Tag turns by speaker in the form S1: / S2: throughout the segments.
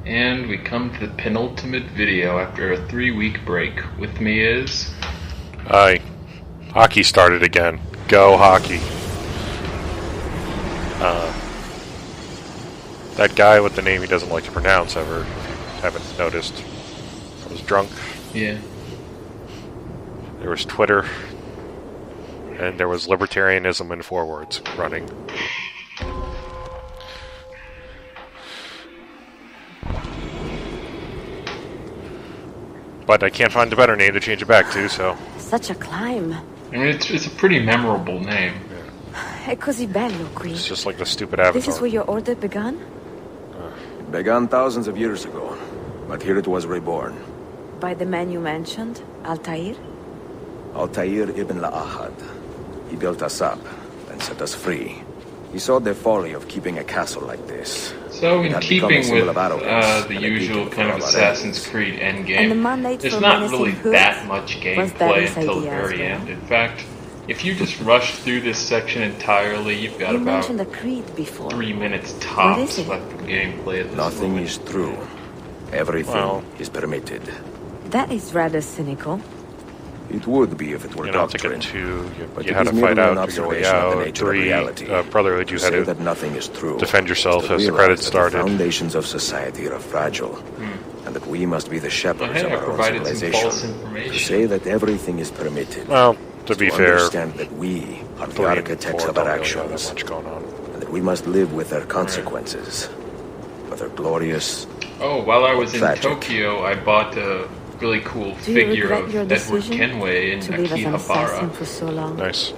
S1: And we come to the penultimate video after a 3-week break. With me is...
S2: Aye. Hockey started again. Go hockey. That guy with the name he doesn't like to pronounce ever, if you haven't noticed, was drunk.
S1: Yeah.
S2: There was Twitter. And there was libertarianism in forwards running. But I can't find a better name to change it back to, so...
S3: Such a climb.
S1: I mean, it's a pretty memorable name.
S3: È così bello qui.
S2: It's just like the stupid avatar.
S3: This is where your order began?
S4: It began thousands of years ago, but here it was reborn.
S3: By the man you mentioned, Altair?
S4: Altair ibn La'ahad. He built us up and set us free. He saw the folly of keeping a castle like this.
S1: So, in keeping with the
S4: and
S1: usual kind of Assassin's Creed endgame, there's
S3: for
S1: not really
S3: menacing
S1: that
S3: hoods?
S1: much
S3: Was
S1: gameplay
S3: that his
S1: until the
S3: idea as
S1: very
S3: well?
S1: end. In fact, if you just rush through this section entirely, you've got
S3: You
S1: about
S3: mentioned the creed before.
S1: 3 minutes
S3: What
S1: tops
S3: is it?
S1: left of gameplay at this
S4: Nothing
S1: moment.
S4: is true. Everything
S2: Well.
S4: is permitted.
S3: That is rather cynical.
S4: It would be if it were
S2: You know, to
S4: doctrine.
S2: get 2,
S4: But
S2: you
S4: it
S2: had
S4: is
S2: to fight
S4: merely an
S2: out to go way
S4: observation of the
S2: out.
S4: nature of
S2: 3,
S4: reality.
S2: Brotherhood, you
S4: To
S2: had
S4: say
S2: to
S4: that nothing is true
S2: defend yourself
S4: is to
S2: as the
S4: realize
S2: credits
S4: that
S2: started.
S4: The foundations of society are fragile, and that we must be the shepherds
S1: Hey,
S4: of
S1: I
S4: our own
S1: provided some
S4: civilization.
S1: false
S4: To
S1: information.
S4: say that everything is permitted.
S2: Well, to be fair,
S4: Understand that we are
S2: 3
S4: the
S2: and
S4: architects
S2: 4
S4: of
S2: don't
S4: our
S2: really have that
S4: actions,
S2: much going on.
S4: and that we must live with their consequences, whether glorious.
S1: Oh, while I was in
S4: Tragic.
S1: Tokyo, I bought a really cool
S3: Do you
S1: figure
S3: regret
S1: of
S3: your
S1: Edward
S3: decision
S1: Kenway in
S3: to live as an assassin
S1: Akihabara.
S3: for so long?
S2: Nice.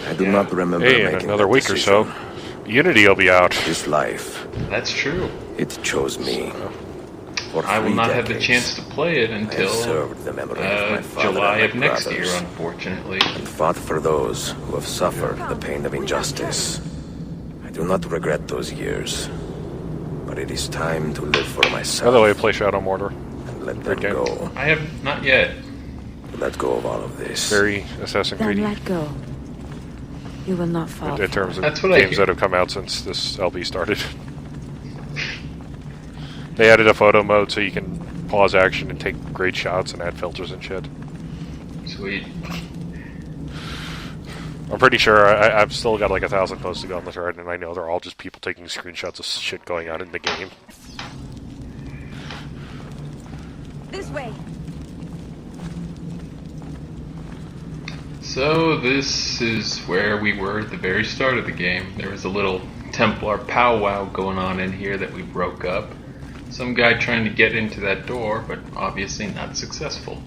S4: I do
S1: Yeah.
S4: not remember
S2: Hey, in
S4: making
S2: another
S4: that
S2: week or so,
S4: decision.
S2: Unity will be out.
S4: This life,
S1: That's true.
S4: it chose me. For
S1: I will
S4: 3
S1: not have the
S4: decades,
S1: chance to play it
S4: I
S1: until
S4: have served the memory of my father
S1: July
S4: and
S1: of
S4: my
S1: next year,
S4: brothers,
S1: unfortunately.
S4: and fought for those who have suffered the pain of injustice. I do not regret those years, but it is time to live for myself.
S2: By the way, play Shadow Mortar.
S4: and let them
S2: great game.
S4: go.
S1: I have not yet.
S4: Let go of all of this.
S2: Very Assassin's
S3: Then
S2: Creed
S3: let go. You will not fall.
S2: in terms of
S1: That's what I
S2: games
S1: hear.
S2: that have come out since this LB started. They added a photo mode so you can pause action and take great shots and add filters and shit.
S1: Sweet.
S2: I'm pretty sure I've still got like 1,000 posts to go on the thread, and I know they're all just people taking screenshots of shit going on in the game.
S3: This way.
S1: So this is where we were at the very start of the game. There was a little Templar powwow going on in here that we broke up. Some guy trying to get into that door, but obviously not successful.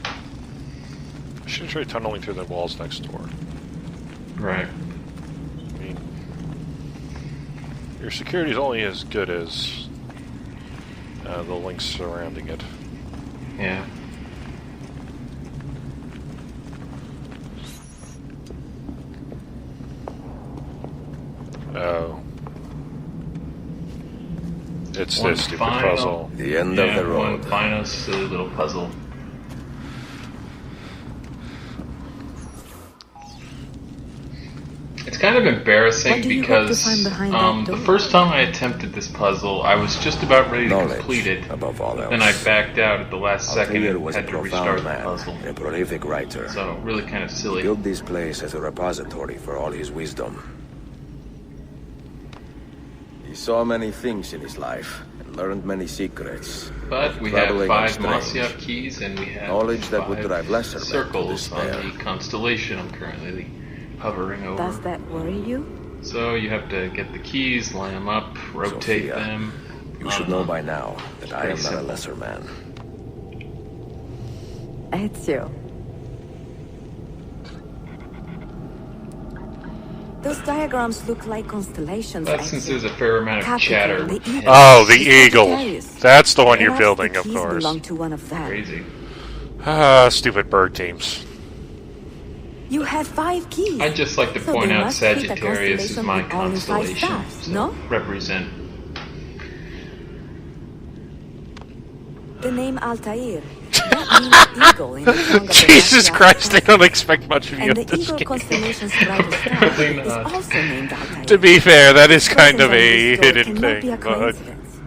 S2: I should try tunneling through the walls next door.
S1: Right.
S2: I mean, your security is only as good as the links surrounding it.
S1: Yeah.
S2: Oh. It's
S1: One
S2: this stupid
S1: final-
S2: puzzle.
S4: The end
S1: Yeah,
S4: of the
S1: one
S4: road.
S1: final silly little puzzle. It's kind of embarrassing
S3: What do you hope to
S1: because
S3: find behind that
S1: the
S3: door?
S1: first time I attempted this puzzle, I was just about ready to
S4: Knowledge,
S1: complete it.
S4: above all else.
S1: Then I backed out at the last second
S4: Altair
S1: and
S4: was a
S1: had to restart
S4: profound
S1: the
S4: man,
S1: puzzle.
S4: and a prolific writer.
S1: So, really kind of
S4: He
S1: silly.
S4: built this place as a repository for all his wisdom. He saw many things in his life and learned many secrets.
S1: But we have
S4: Traveling
S1: 5
S4: on strange.
S1: Masyaf keys and we have
S4: Knowledge that would
S1: 5
S4: drive lesser men to
S1: circles on
S4: despair.
S1: the constellation I'm currently hovering over.
S3: Does that worry you?
S1: So you have to get the keys, line them up, rotate
S4: Sophia,
S1: them.
S4: You should know by now that I am
S1: Pretty
S4: not a
S1: simple.
S4: lesser man.
S3: Ezio. Those diagrams look like constellations.
S1: But since
S3: Ezio.
S1: there's a fair amount of
S3: Capricorn,
S1: chatter,
S3: the eagle.
S2: Oh, the
S3: It's
S2: eagle.
S3: Sagittarius.
S2: That's the one you're
S3: Perhaps
S2: building,
S3: the
S2: of
S3: keys
S2: course.
S3: belong to one of them.
S1: crazy.
S2: Ah, stupid bird teams.
S3: You have 5 keys.
S1: I'd just like to
S3: So
S1: point
S3: they
S1: out
S3: must fit a
S1: Sagittarius is
S3: constellation
S1: my
S3: with all in 5
S1: constellation.
S3: stars,
S1: So
S3: no?
S1: represent.
S3: The name Altair. That means eagle in the tongue of the
S2: Jesus
S3: Masyaf
S2: Christ, they
S3: tribe.
S2: don't expect much of you
S3: And
S2: in
S3: the
S2: this
S3: eagle
S2: game.
S3: constellation's brightest star
S1: Probably
S3: is
S1: not.
S3: also named Altair.
S2: To be fair, that is kind of
S3: Presence on
S2: a
S3: this door
S2: hidden
S3: cannot be
S2: thing,
S3: a
S2: but
S3: coincidence.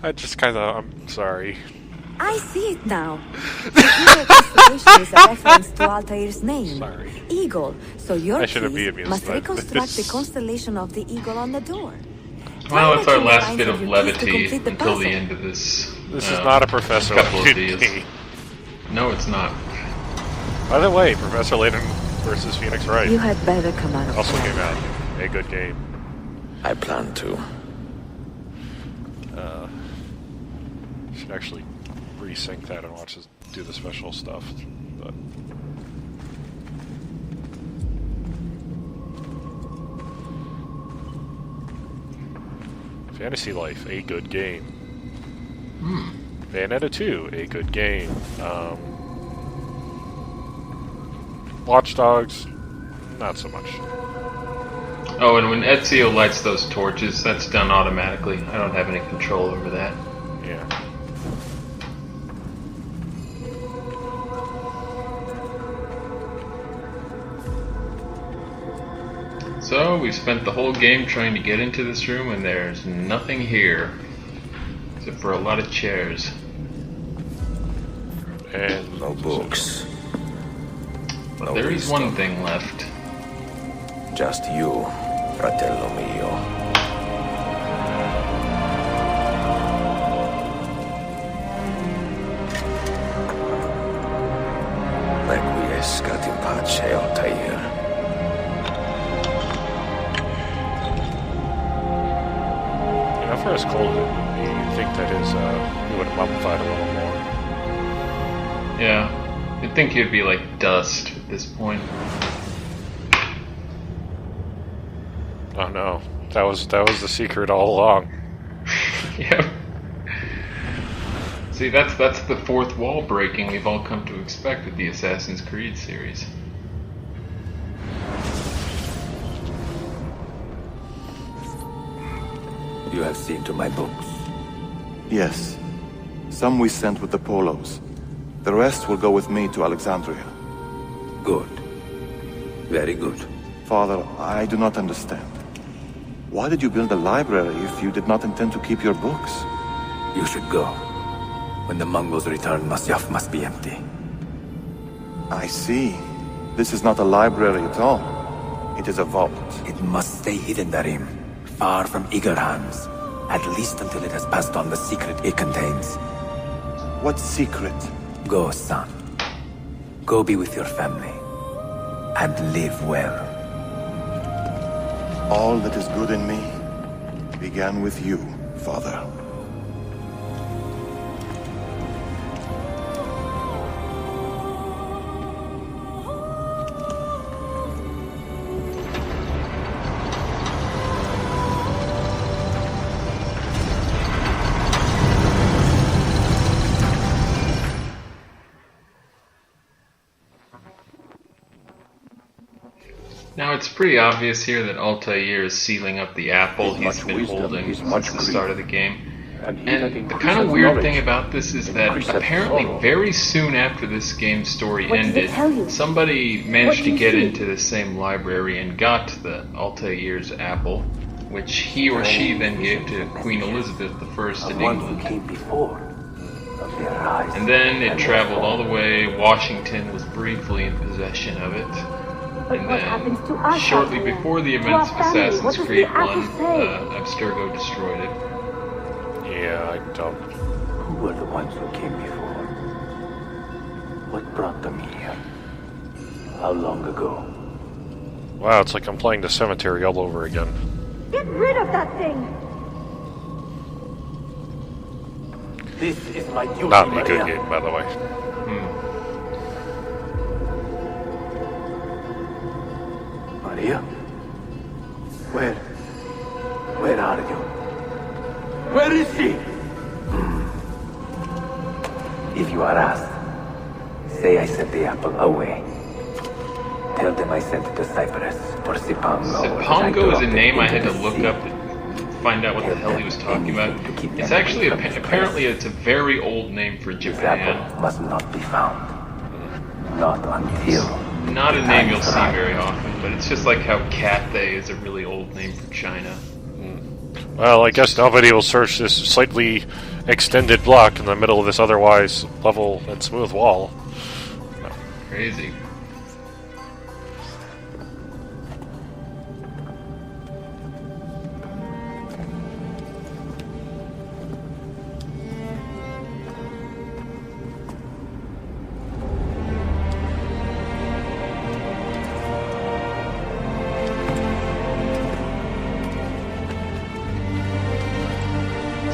S2: I just kind of... I'm sorry.
S3: I see it now. The eagle constellation is a reference to Altair's name.
S2: Sorry.
S3: Eagle. So your
S2: I shouldn't be
S3: keys
S2: amused
S3: must
S2: by
S3: reconstruct
S2: this.
S3: the constellation of the eagle on the door.
S1: Well, that's our
S3: Try
S1: last
S3: matching
S1: bit
S3: the
S1: of
S3: lines of your keys to
S1: levity
S3: complete the
S1: until the
S3: puzzle.
S1: end of this.
S2: This is not a Professor
S1: couple of
S2: Layton
S1: days.
S2: game.
S1: No, it's not.
S2: By the way, Professor Layton versus Phoenix Wright
S3: You had better come out of
S2: also
S3: town.
S2: came out. A good game.
S4: I plan to.
S2: Should actually resync that and watch us do the special stuff. But Fantasy Life, a good game. Bayonetta 2, a good game. Watch Dogs, not so much.
S1: Oh, and when Ezio lights those torches, that's done automatically. I don't have any control over that.
S2: Yeah.
S1: So, we spent the whole game trying to get into this room, and there's nothing here. Except for a lot of chairs.
S2: And
S4: No books.
S1: But
S4: No
S1: there is
S4: wisdom.
S1: one thing left.
S4: Just you, fratello mio. Requiescat in pace, Altair.
S2: you know, for as cold as you think that is, he would have mummified a little more.
S1: Yeah. You'd think he'd be like dust at this point.
S2: Oh no, that was the secret all along.
S1: Yep. See, that's the fourth wall breaking we've all come to expect with the Assassin's Creed series.
S4: You have seen to my books.
S5: Yes. Some we sent with the Polos. The rest will go with me to Alexandria.
S4: Good. Very good.
S5: Father, I do not understand. Why did you build a library if you did not intend to keep your books?
S4: You should go. When the Mongols return, Masyaf must be empty.
S5: I see. This is not a library at all. It is a vault.
S4: It must stay hidden, Darim. Far from eager hands. At least until it has passed on the secret it contains.
S5: What secret?
S4: Go, son. Go be with your family. And live well.
S5: All that is good in me began with you, Father.
S1: Now it's pretty obvious here that Altair is sealing up the apple he's been holding since the start of the game. And the kind of weird thing about this is that apparently very soon after this game's story
S3: What did it tell you?
S1: ended, somebody managed
S3: What
S1: to
S3: did
S1: get
S3: you see?
S1: into the same library and got the Altair's apple, which he or she then gave to Queen Elizabeth I in England.
S4: came before. Of their eyes.
S1: And then it traveled all the way. Washington was briefly in possession of it.
S6: But
S1: And
S6: what happens to
S1: then,
S6: us,
S1: shortly
S6: Altair?
S1: before the
S6: To
S1: events
S6: our
S1: of
S6: family?
S1: Assassin's
S6: What does
S1: Creed
S6: the apple
S1: 1,
S6: say?
S1: Abstergo destroyed it.
S2: Yeah, I don't.
S4: Who were the ones who came before? What brought them here? How long ago?
S2: Wow, it's like I'm playing the cemetery all over again.
S6: Get rid of that thing!
S4: This is my duty,
S2: Not a good game, by the way.
S4: Maria? Where are you? Where is she? If you are asked, say I sent the apple away. Tell them I sent it to Cyprus or Sipango.
S1: Pongo is a name I had to look up to find out what the hell he was talking about. It's actually, apparently it's a very old name for
S4: This
S1: Japan.
S4: apple must not be found. Not until...
S1: Not a name you'll see very often, but it's just like how Cathay is a really old name for China.
S2: Well, I guess nobody will search this slightly extended block in the middle of this otherwise level and smooth wall.
S1: Crazy.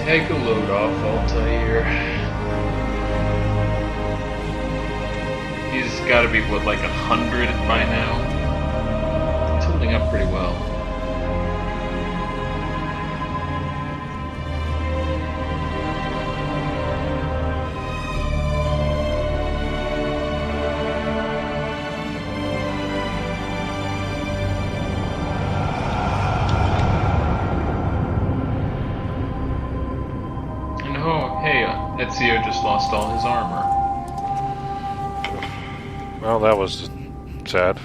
S1: Take a load off Altair. He's got to be, what, like 100 by now? It's holding up pretty well. Ezio just lost all his armor.
S2: Well, that was sad.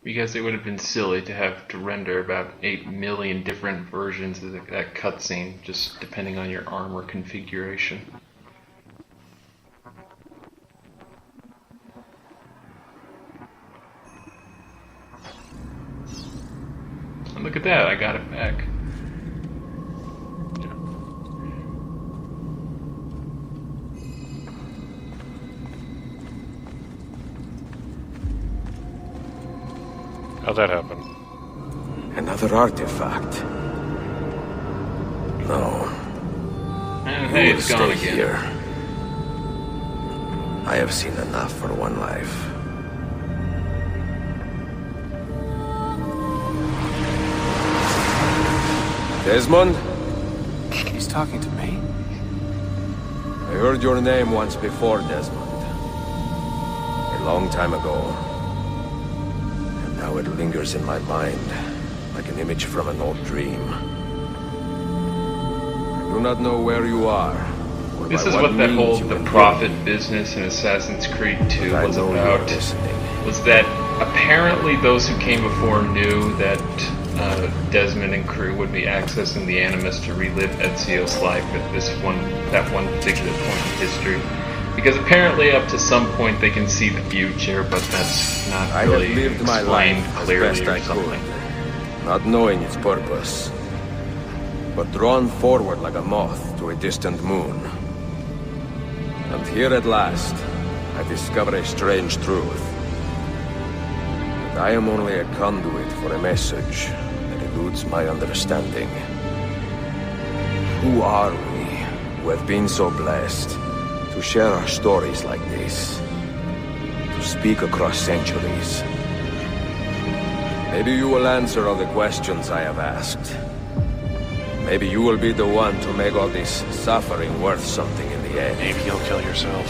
S1: Because it would have been silly to have to render about 8 million different versions of that cutscene, just depending on your armor configuration. And look at that, I got it back.
S2: How'd that happen?
S4: Another artifact. No.
S1: And hey, it's gone
S4: Stay
S1: again.
S4: here. I have seen enough for one life. Desmond?
S7: He's talking to me.
S4: I heard your name once before, Desmond. A long time ago. And now it lingers in my mind, like an image from an old dream. I do not know where you are. or
S1: This
S4: by
S1: is what that
S4: means
S1: whole
S4: you
S1: the
S4: can
S1: Prophet business in Assassin's Creed 2
S4: I
S1: was
S4: know you are
S1: about.
S4: listening.
S1: Was that apparently those who came before knew that Desmond and crew would be accessing the Animus to relive Ezio's life at that one particular point in history. Because apparently up to some point they can see the future, but that's not
S4: I
S1: really
S4: have lived my
S1: explained
S4: life as
S1: clearly
S4: best
S1: or
S4: I
S1: something.
S4: could, not knowing its purpose, but drawn forward like a moth to a distant moon. And here at last, I discover a strange truth. That I am only a conduit for a message that eludes my understanding. Who are we, who have been so blessed, to share our stories like this? To speak across centuries? Maybe you will answer all the questions I have asked. Maybe you will be the one to make all this suffering worth something in the end.
S2: Maybe you'll kill yourself.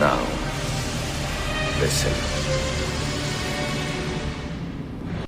S4: Now, listen.